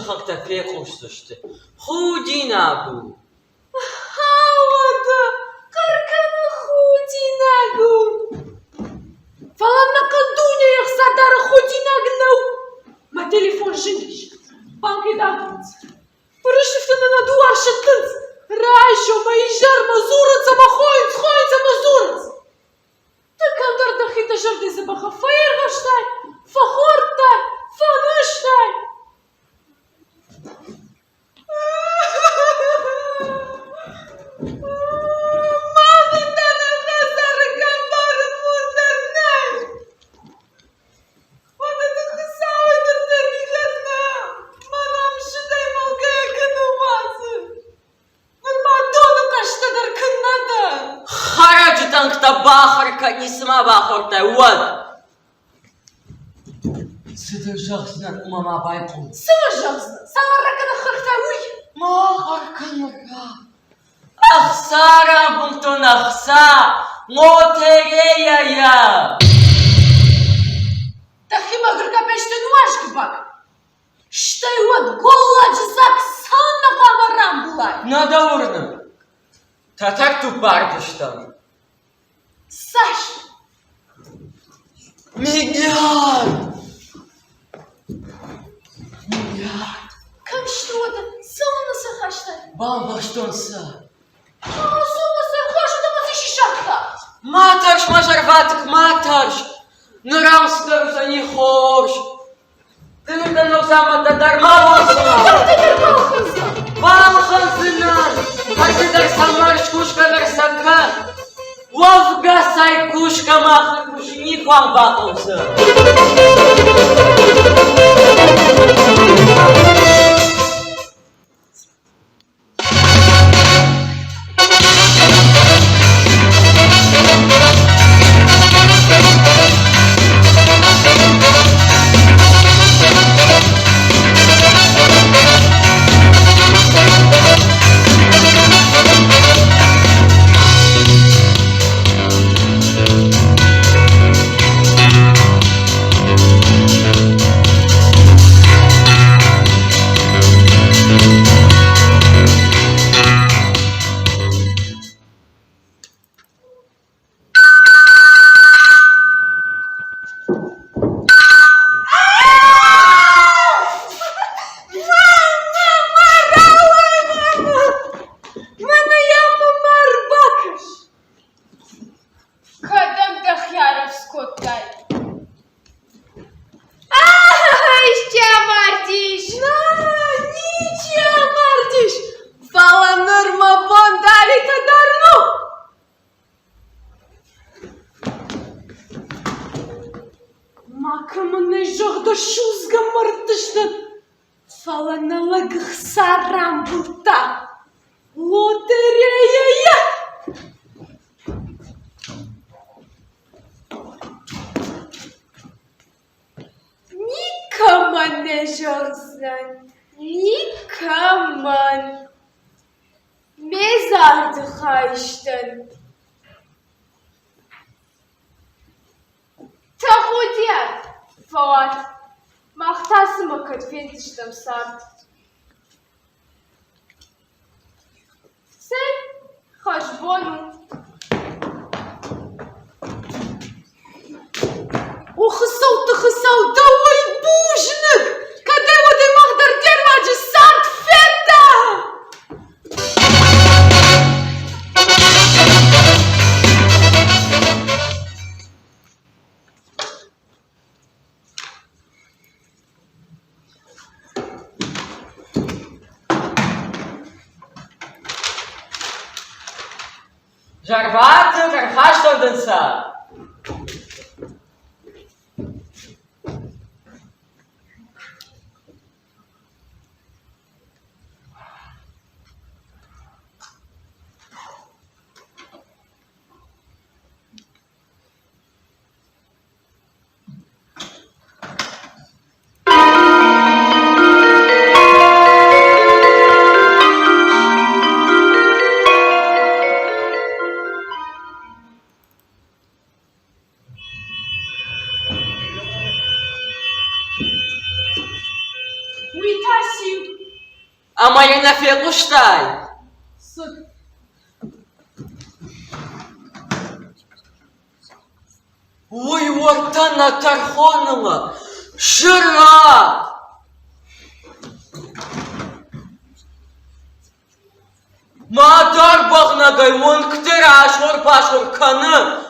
شخص تفريق وسطشته خودي نابو هاودا قركن خودي ناقو فلان قدوني يخسر دار خودي ناقنو ما تليفون جنش بانكي داكنت فرشفتنا ندوار شتنت رايشو ما يجر مزورت ما خويت ما زورت تكن در دخي تجردي زبخة فير غشتاي فخورتاي فنشتاي نسمع باخرته ود سيد الشخصنا ما بايقون سوى الشخصنا سوى ركنا خرتاوي ما خركنا أخسارة بنتون أخسا موتيري يا تخي ما قرقا بيشتن واش قبك شتاي ود قولا جزاك سانا قامران بلاي ندورنا تتكتو باردشتن Саш! Миллиард! Как что это? Сама насахашта? Баба, что он са? Сама насахашта, да мы защищаем-то! Матарш, мажарватик, матарш! Ну рамстер, не хочешь! Ты ну сама дарма Как ты Вам хазына! Как ты дар самарш кушка дарсака! Вовга сайкушка махна кушни вам бакался. шузга мъртъща. Фаланала гъхса рамбурта. Лотерея! Никаман не жорзан. Никаман. Mezardı haişten. Tahudiyat. Fawat. Mahtası makat fendiştem sart. Sen haşbonu. Ухысау, давай бужник! Когда его ты махдар дермаджи сарт фенда! Жарваты, кархаштандынса. Уитасию. А моя на фекуштай. Суд. Ой, вот она тархонула. Жира! Мадар бағнагай, он ктер ашор пашор каны.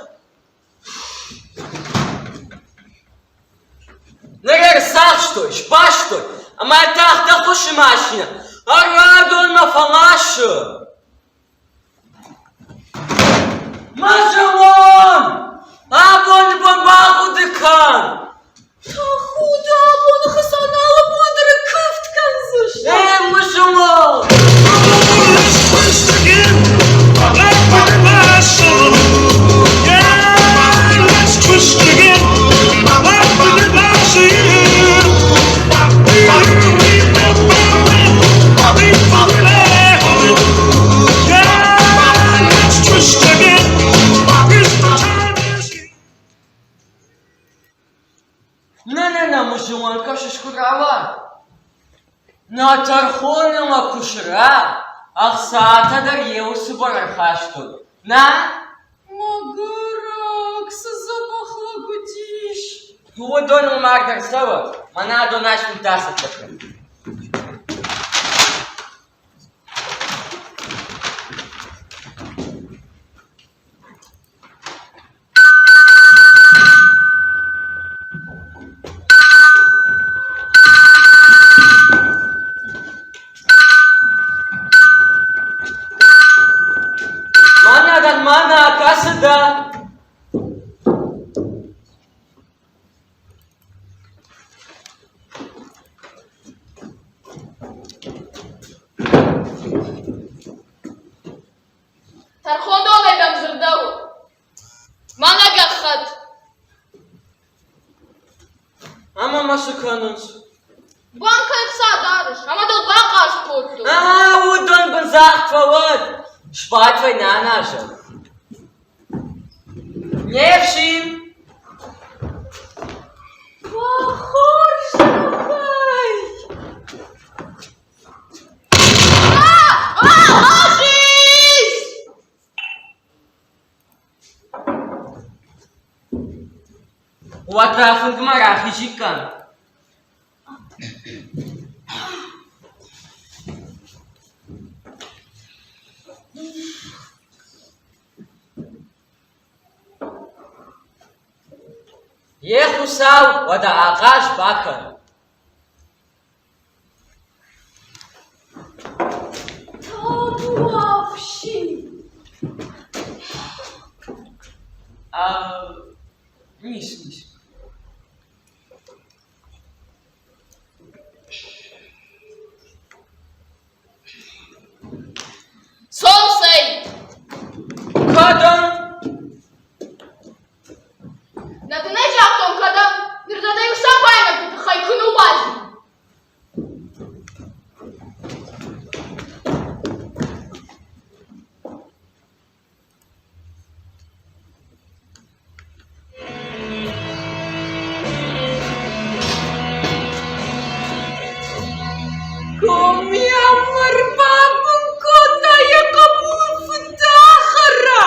Нерер сах что, шпаш что? А моя тахта хуши машина. А радон на фалашу. Мажалон! Абон бабаху декан! Tahуда bunu hısanalı bunları kıft kanzış. Мажалон! Не, мажалон, кашиш курава. На тархонила кушра. Ах, саатадар еусы барар хашту. На? Магарак, запахло гудиш. Туо доныл мардар сава. Мана донашын таса чакры. Мана, касада. Тархондол едам зырдау. Мана гахат. Ама масуканынс. Банка ихса дарыш. Ама дал банка аш котту. Удон бензах фавад. Шпат война наша. Невшин. Похож давай. Ложись! Уатрафын гмарах ижикан. Ехусау вада агаш бакан. Табуавши. Ниш. kadın. Надонечак томкада, нирдадаю шампайна, хайкуну базі. Ком'я марбабунко та яка буфдахара.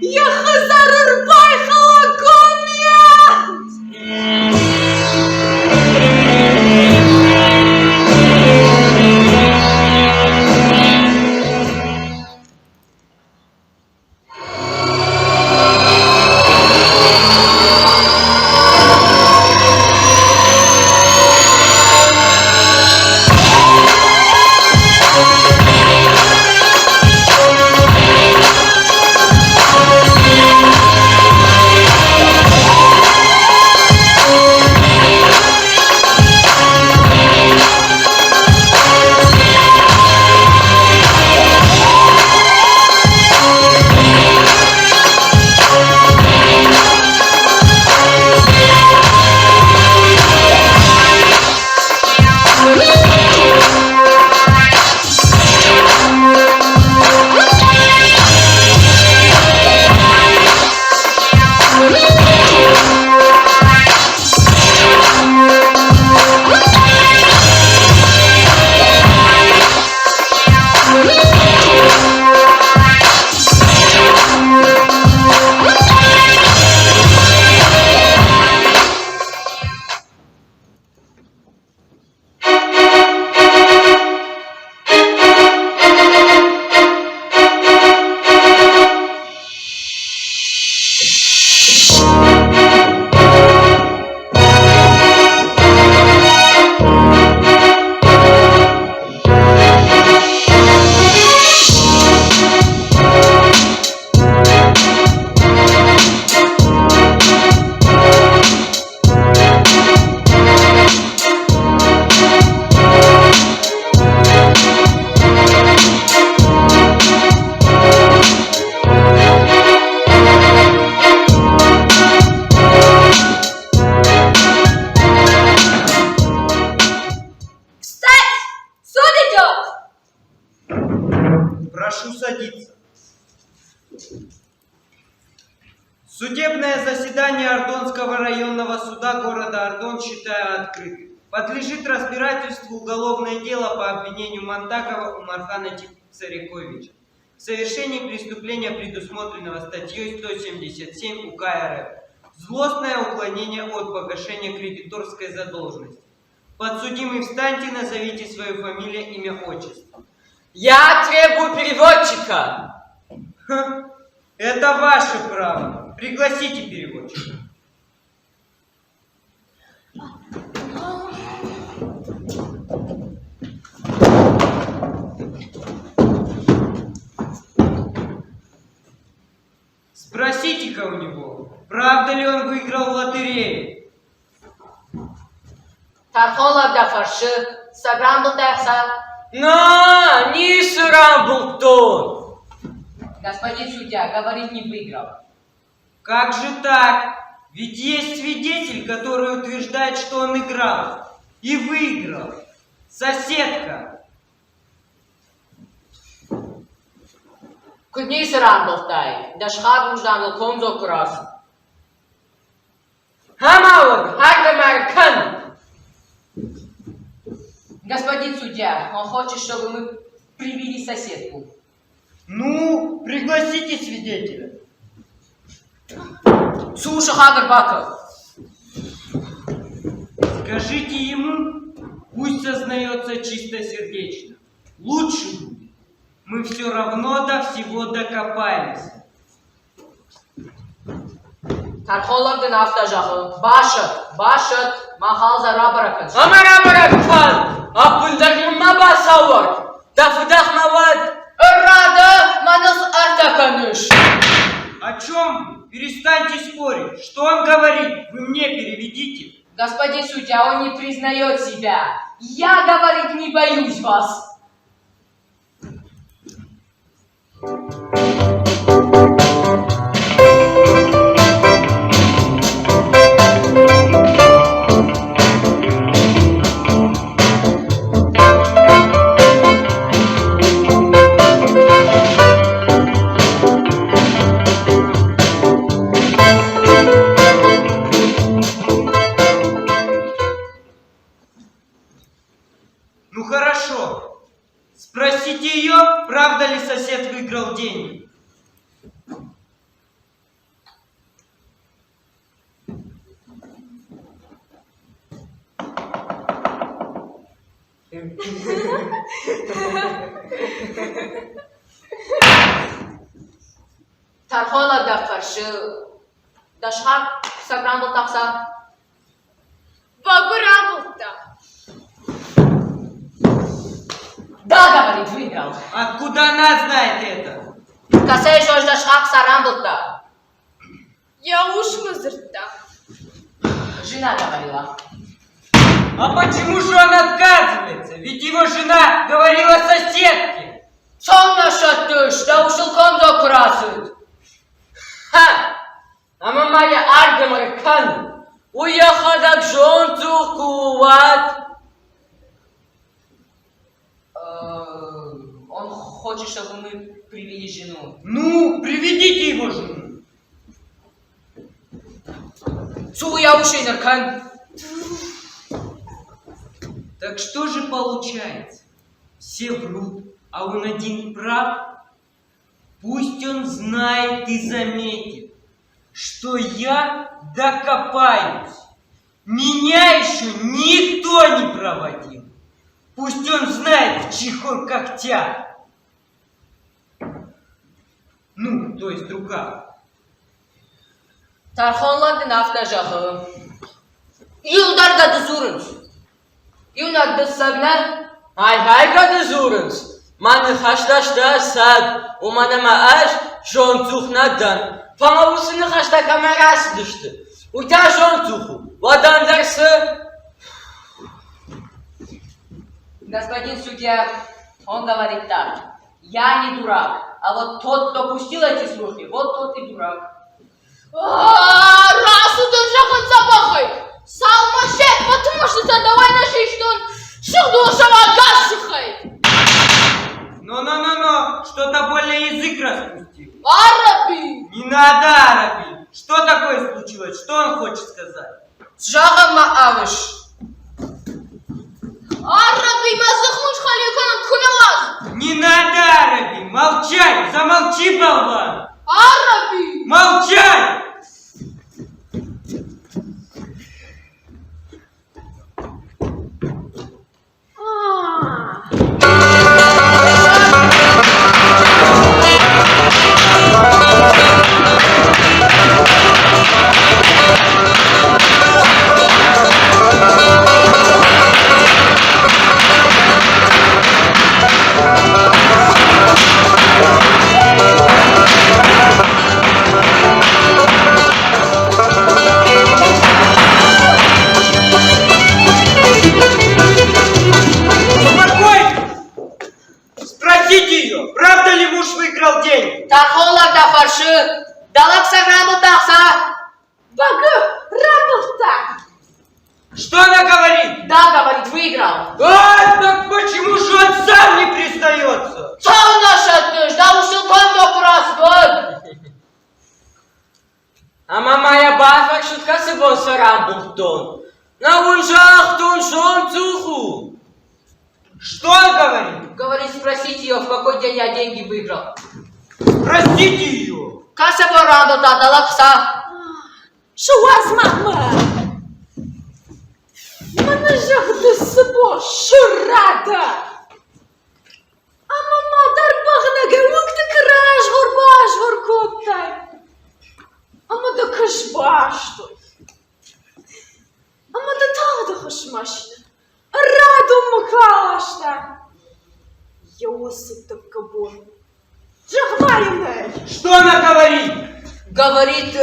Я хазар байхала ком'я. Прошу садиться. Судебное заседание Ордонского районного суда города Ордон считаю открытым. Подлежит разбирательству уголовное дело по обвинению Мандакова Умархана Царековича в совершении преступления, предусмотренного статьей 177 УК РФ. Злостное уклонение от погашения кредиторской задолженности. Подсудимый, встаньте, назовите свою фамилию, имя, отчество. Я требую переводчика. Ха, это ваше право. Пригласите переводчика. Спросите-ка у него, правда ли он выиграл в лотерею? Тархола да фарши, сагранду дерса. На, не сработал. Господин судья, говорит, не выиграл. Как же так? Ведь есть свидетель, который утверждает, что он играл. И выиграл. Соседка. Кудни сработай. Да шхаб уждан комзо крас. Хамаур, хардамаркан. Господин судья, он хочет, чтобы мы привели соседку. Ну, пригласите свидетеля. Слушай, Хагербаков. Скажите ему, пусть сознается чистосердечно. Лучше будет. Мы все равно до всего докопаемся. Тархоладın автожахı. Başat, mahal zara bırakın. Amara bırakın. Apındakılma basavur. Tafıdak mavad. Рада манас артаканыш. О чем вы? Перестаньте спорить. Что он говорит? Вы мне переведите. Господин судья, он не признает себя. Я, говорит, не боюсь вас. выиграл деньги. Тархола да фарши. Дашхак саграм был такса. Багурабл-то. Да, говорит, выиграл. Откуда она знает это? Касай шош дашхак саграм был-то. Я уж мазырта. Жена говорила. А почему же он отказывается? Ведь его жена говорила соседке. Сонна шатыш, да ушелком закрасывает. Ха! А мамая Аргамаркан уехала к жонцу куват. Он хочет, чтобы мы привели жену. Ну, приведите его жену. Суя уши, Наркан. Так что же получается? Все врут, а он один прав? Пусть он знает и заметит, что я докопаюсь. Меня еще никто не проводил. Пусть он знает, в чьих он когтях. Ну, то есть руках. Тархонлардың автожағы. Yıldarda durunuz. Yunakda sagnan, ay-hayga durunuz. Mani haşlaşta sag, o manama aş, жонцухнадан. Помогусыны хашта камерасы düştü. Уйта жонцуху, водан дерсы. Господин судья, он говорит так. Я не дурак, а вот тот, кто пустил эти слухи, вот тот и дурак. Раз он жахан запахай. Салмашет, потому что давай наши, что он шухдушава гасшихай. Но, что-то более язык распустил. Араби. Не надо, Араби. Что такое случилось? Что он хочет сказать? Жагама авыш. Араби, мазахмуш халиканом кунаваз. Не надо, Араби. Молчать. Замолчи, болван. Араби. Молчать. Правда ли муж выиграл деньги? Тархола да фарши. Далак саграму такса. Багурабл-то. Что она говорит? Да, говорит, выиграл. Так почему же он сам не признается? Сонна шатыш, да ушелком закрасывает. А мамая бафак шуткасы бон сарам бухтон. На унжах тон жонцуху. Что он говорит? Говорит, спросите ее, в какой день я деньги выиграл. Простите ее. Каса боранду да далакса. Шуаз мама. Манажахды сыбо шурада. А мама дарбағына гәуікті краш ғорбаш ғоркоттай. Ама да кышбашты. Ама да тағы да қышмашты. Раду мыкашта. Я осыпты кабон. Жахмайны. Что она говорит? Говорит,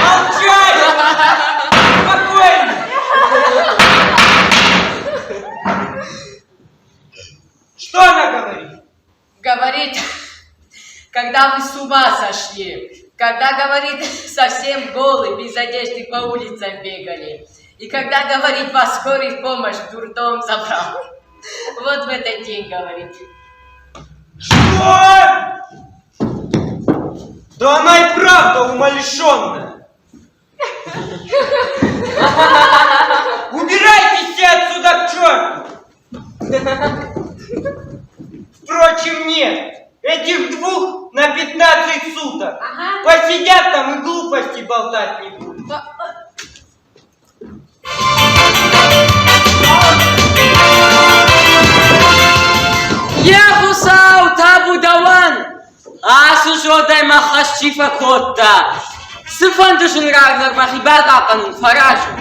Молчать! Спокойно! Что она говорит? говорит, когда вы с ума сошли, когда, говорит, совсем голый, без одежды по улицам бегали, и когда, говорит, вас скорый помощь в дурдом забрал. Вот в этот день, говорит. Что? Да она и правда умалишенная. Убирайтесь все отсюда к черту! Впрочем, нет. Этих двух на 15 суток. Ага. Посидят там и глупости болтать не будут. יחוסה אותה בודאוון, אסו שודי מחשיפה קוטה. ספנדו של רגנר מחיבר קפנון פרשו.